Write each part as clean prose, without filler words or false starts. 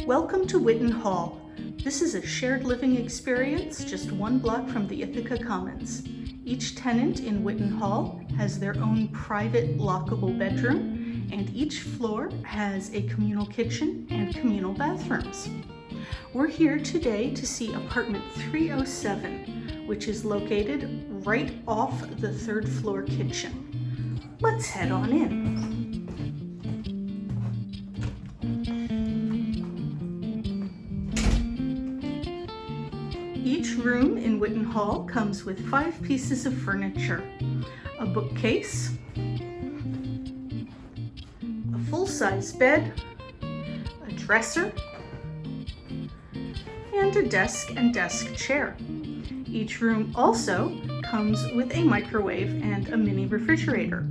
Welcome to Whiton Hall. This is a shared living experience just one block from the Ithaca Commons. Each tenant in Whiton Hall has their own private lockable bedroom, and each floor has a communal kitchen and communal bathrooms. We're here today to see apartment 307, which is located right off the third floor kitchen. Let's head on in. Each room in Whiton Hall comes with 5 pieces of furniture: a bookcase, a full-size bed, a dresser, and a desk and desk chair. Each room also comes with a microwave and a mini refrigerator.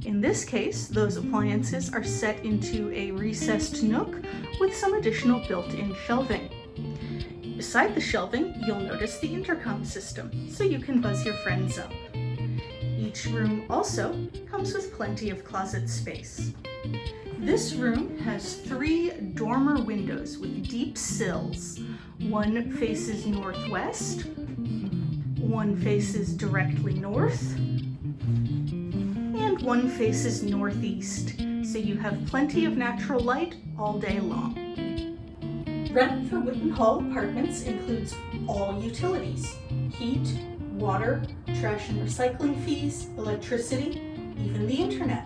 In this case, those appliances are set into a recessed nook with some additional built-in shelving. Beside the shelving, you'll notice the intercom system, so you can buzz your friends up. Each room also comes with plenty of closet space. This room has 3 dormer windows with deep sills. One faces northwest, one faces directly north, and one faces northeast, so you have plenty of natural light all day long. Rent for Whiton Hall Apartments includes all utilities: heat, water, trash and recycling fees, electricity, even the internet.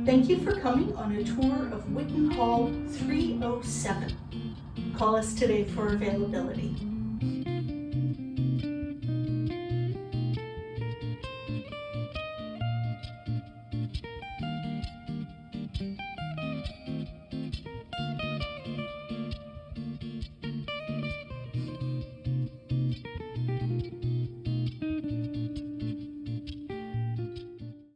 Thank you for coming on a tour of Whiton Hall 307. Call us today for availability.